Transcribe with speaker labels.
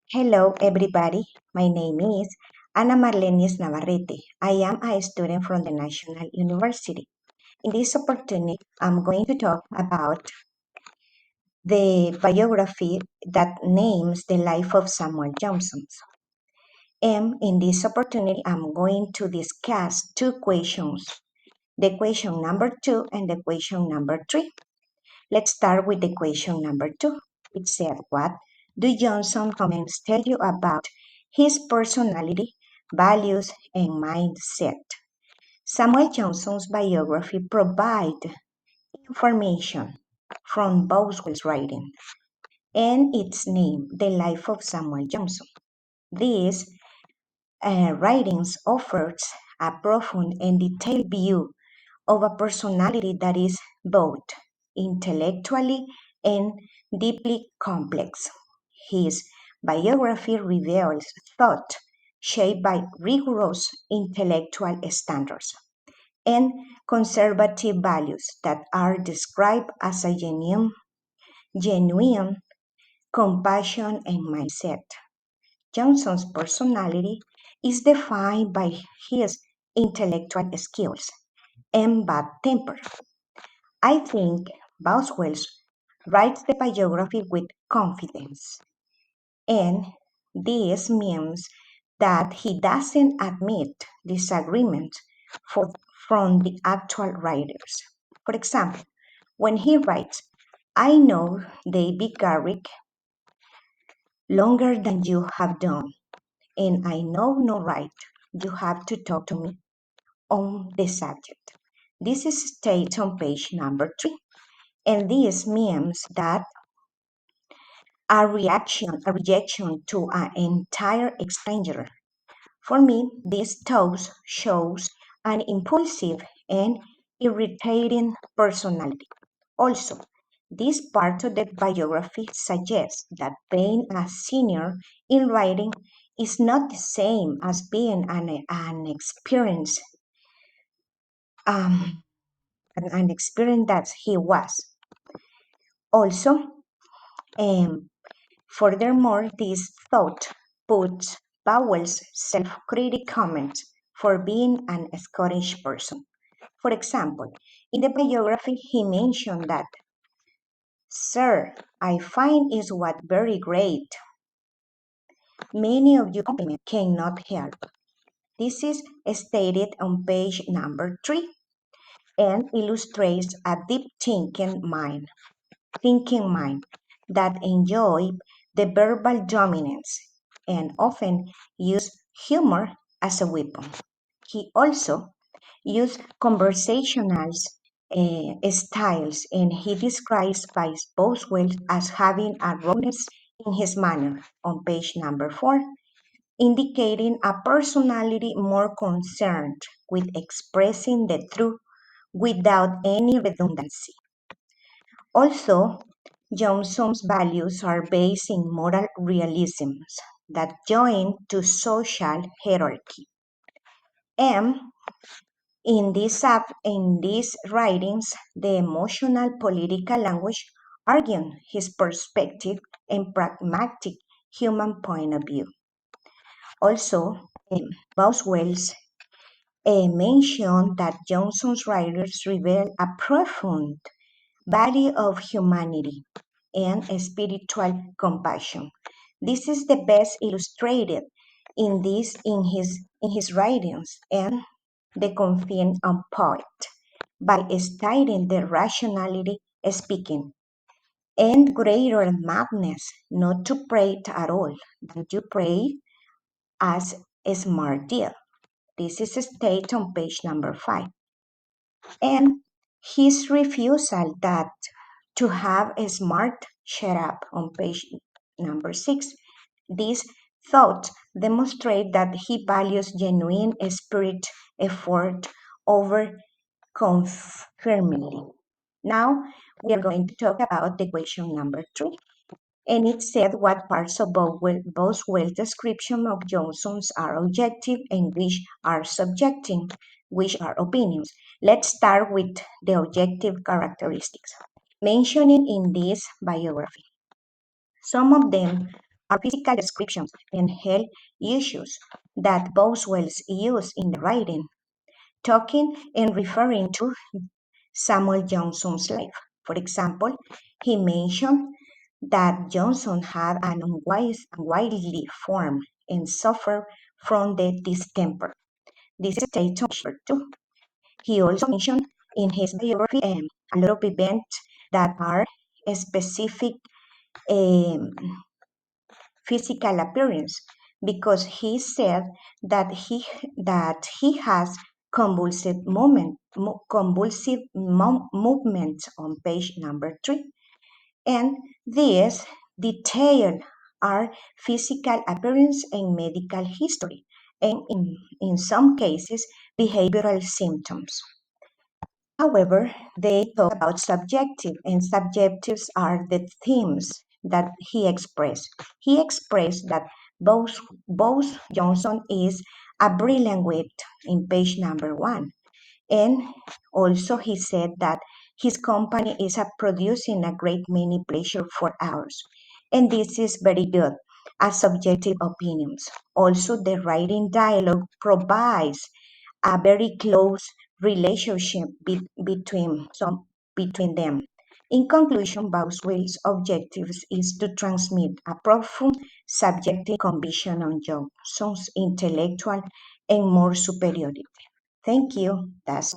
Speaker 1: Hello, everybody. My name is Marlenys Navarrete. I am a student from the National University. In this opportunity, I'm going to talk about the biography that names the life of Samuel Jhonson. And in this opportunity, I'm going to discuss two questions, the question number 2 and the question number 3. Let's start with the question number 2. It said, what do Jhonson comments tell you about his personality, values, and mindset? Samuel Johnson's biography provides information from Boswell's writing and its name, The Life of Samuel Johnson. These writings offers a profound and detailed view of a personality that is both intellectually and deeply complex. His biography reveals thought shaped by rigorous intellectual standards and conservative values that are described as a genuine compassion and mindset. Johnson's personality is defined by his intellectual skills and bad temper. I think Boswell writes the biography with confidence, and this means that he doesn't admit disagreement for, from the actual writers. For example, when he writes, I know David Garrick longer than you have done, and I know no right you have to talk to me on the subject. This is stated on page number 3. And this means that a rejection to an entire stranger. For me, this thought shows an impulsive and irritating personality. Also, this part of the biography suggests that being a senior in writing is not the same as being an experience an experience that he was. Also, furthermore, this thought puts Powell's self-critic comment for being an Scottish person. For example, in the biography, he mentioned that, Sir, I find is what very great. Many of you compliment cannot help. This is stated on page number 3 and illustrates a deep thinking mind that enjoy the verbal dominance and often use humor as a weapon. He also used conversational styles, and he describes by Boswell as having a rawness in his manner on page number 4, indicating a personality more concerned with expressing the truth without any redundancy. Also, Johnson's values are based in moral realisms that join to social hierarchy. And in these writings, the emotional political language argued his perspective and pragmatic human point of view. Also, Boswell's mentioned that Johnson's writers reveal a profound value of humanity and spiritual compassion. This is the best illustrated in his writings and the Confidence of Poet by stating the rationality speaking and greater madness not to pray at all than to pray as a smart deal. This is stated on page number 5. And his refusal that to have a smart shut up on page number 6. This thought demonstrates that he values genuine spirit effort over conformity. Now we are going to talk about the question number 3. And it said what parts of Boswell's description of Johnson's are objective and which are subjective, which are opinions. Let's start with the objective characteristics mentioned in this biography. Some of them are physical descriptions and health issues that Boswell's used in the writing, talking and referring to Samuel Johnson's life. For example, he mentioned that Johnson had an unwieldy form and suffered from the distemper. This is stated on page 2. He also mentioned in his biography a lot of events that are specific um, physical appearance because he said that he has convulsive movements on page number 3, and these detailed are physical appearance and medical history, and in some cases behavioral symptoms. However, they talk about subjective, and subjectives are the themes that he expressed. He expressed that both Johnson is a brilliant wit in page number 1. And also he said that his company is producing a great many pleasure for hours. And this is very good as subjective opinions. Also, the writing dialogue provides a very close relationship between them. In conclusion, Boswell's objective is to transmit a profound subjective conviction on Johnson's intellectual and moral superiority. Thank you. That's